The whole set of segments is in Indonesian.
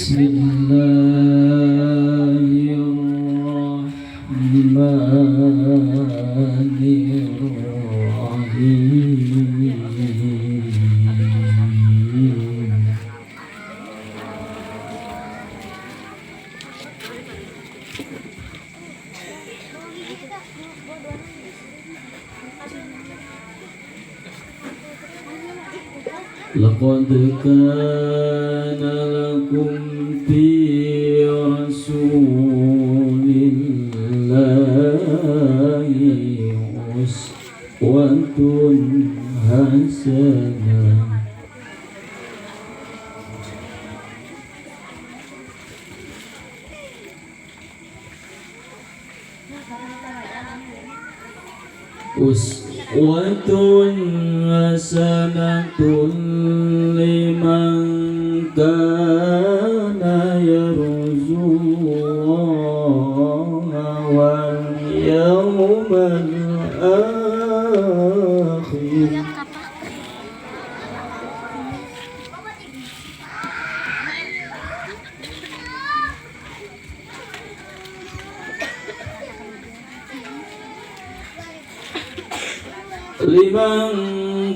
Bismillahirrahmanirrahim. Laqad kana lakum fi rasulillahi uswatun hasanah. Uswatun hasanatun liman kana yarjullaha wal yawmal akhir. Liman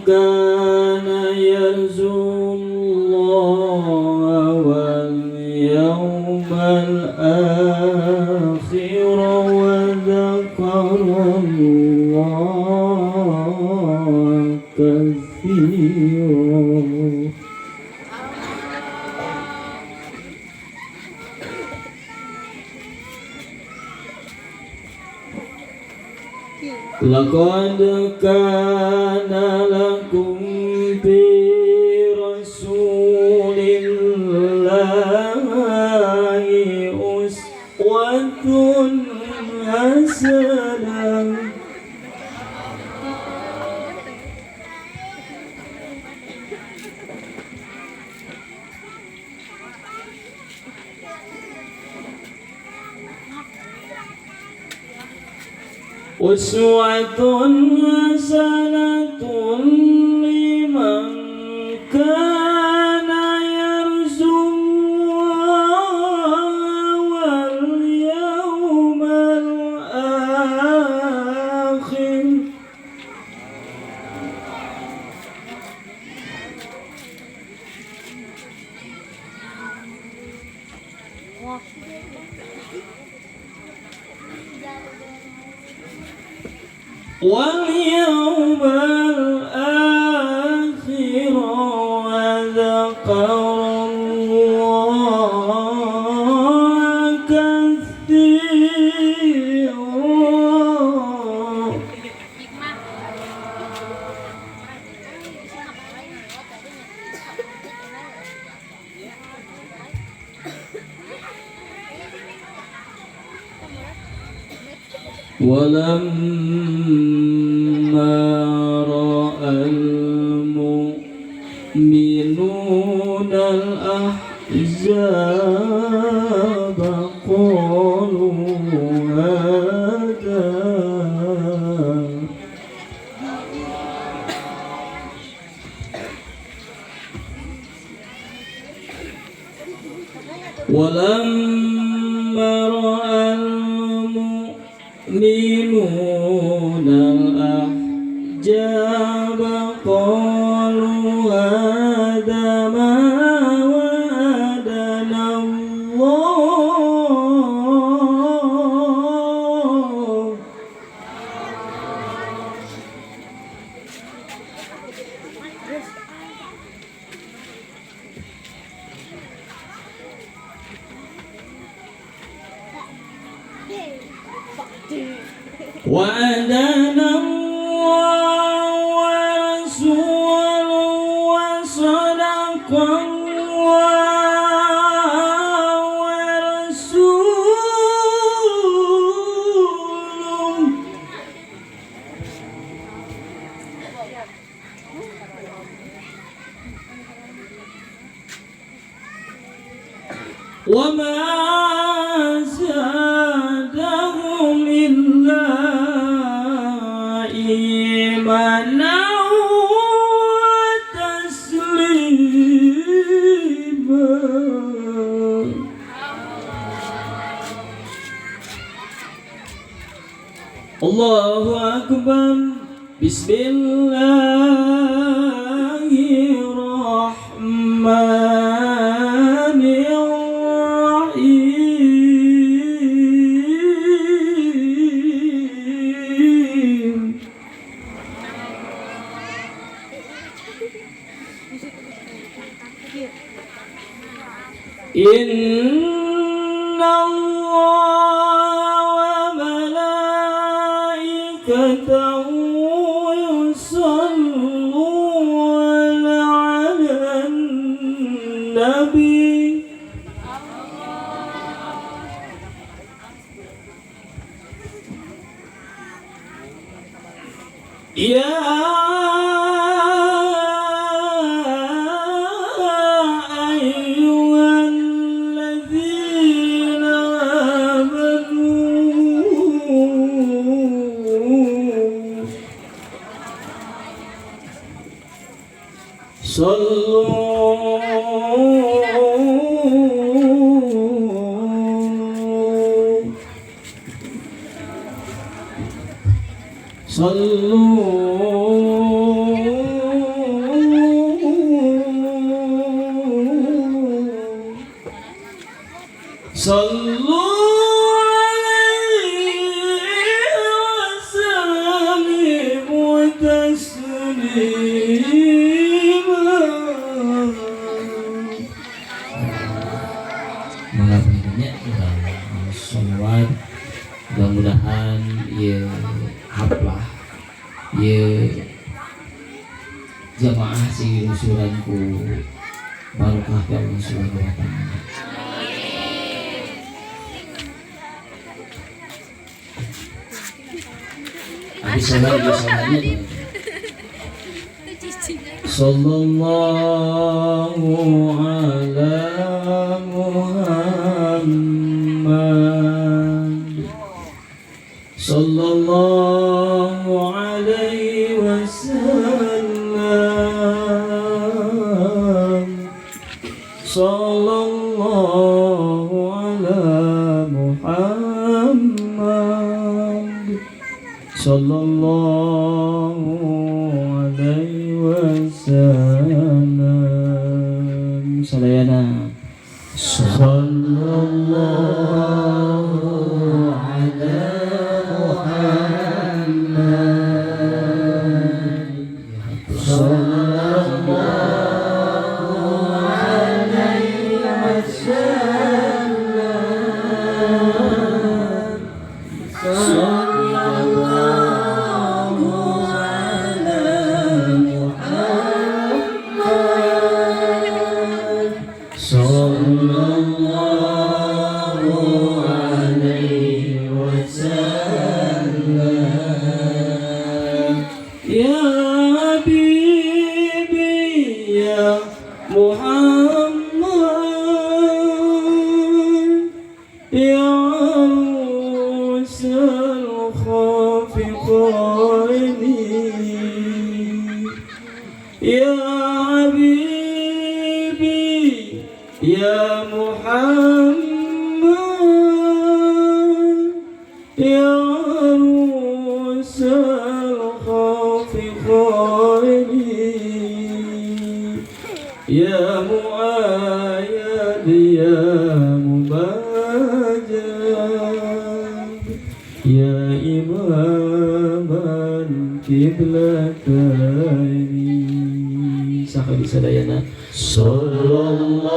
kana yarjullaha wal yawmal akhir wa dzakarallaha katsiran. Laqad kana lakum fi rasulillahi uswatun hasanah. Uswatun hasanatun liman kana yarjullaha wal yawmal akhir. Wal yawmal akhir wa dzakarallaha katsiran. Walamma ra'al mu'minuna al-ahzaba qalu hadha walamma ra'al mu'minuna al-ahzaba qalu hadha ma wa'adana Allah wa'adana Allah wa rasuluhu wa sadaqallahu wa rasuluhu. Wa ma zadahum illa imanan wa taslima. Allahu Akbar. Bismillahirrahmanirrahim. Inna Allah wa malaikatahu yusalluna 'alan nabi. Ya Sallu alaihi wa sallimu taslima. Malam ini sholawat, mudah-mudahan ya haflah ya jamaah si usulanku barokah ya Allah subhanahu wa ta'ala. Habis sholatnya sallallahu ala Muhammad sallallahu alaihi wasallam sallallahu ala Muhammad sallallahu alaihi wasallam. Salayana sallallahu ala Muhammad sallallahu alaihi wasallam sallallahu sallallahu alaihi wasallam. Ya Habibi ya Muhammad ya Rusal Khafiqaini ya Habibi ya Muhammad ya Rusal Khafiqaini ya Mu'ayyad ya Mubajab ya Imaman Kiblataini. Sahabat sadayana sallallahu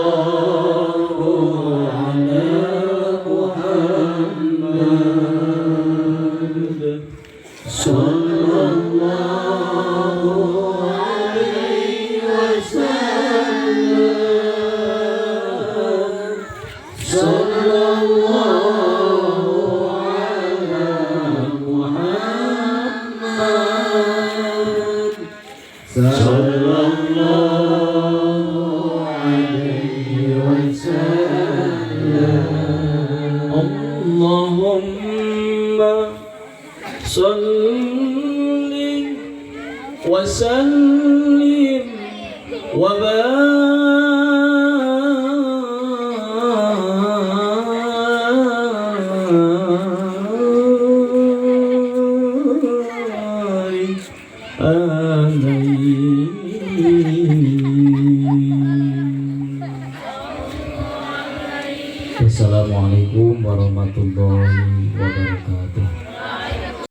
ala Muhammad sallallahu alaihi wasallam sallallahu ala Muhammad sallallahu alaihi wasallam. Allahumma salli wa sallim wa Wassalamualaikum warahmatullahi wabarakatuh.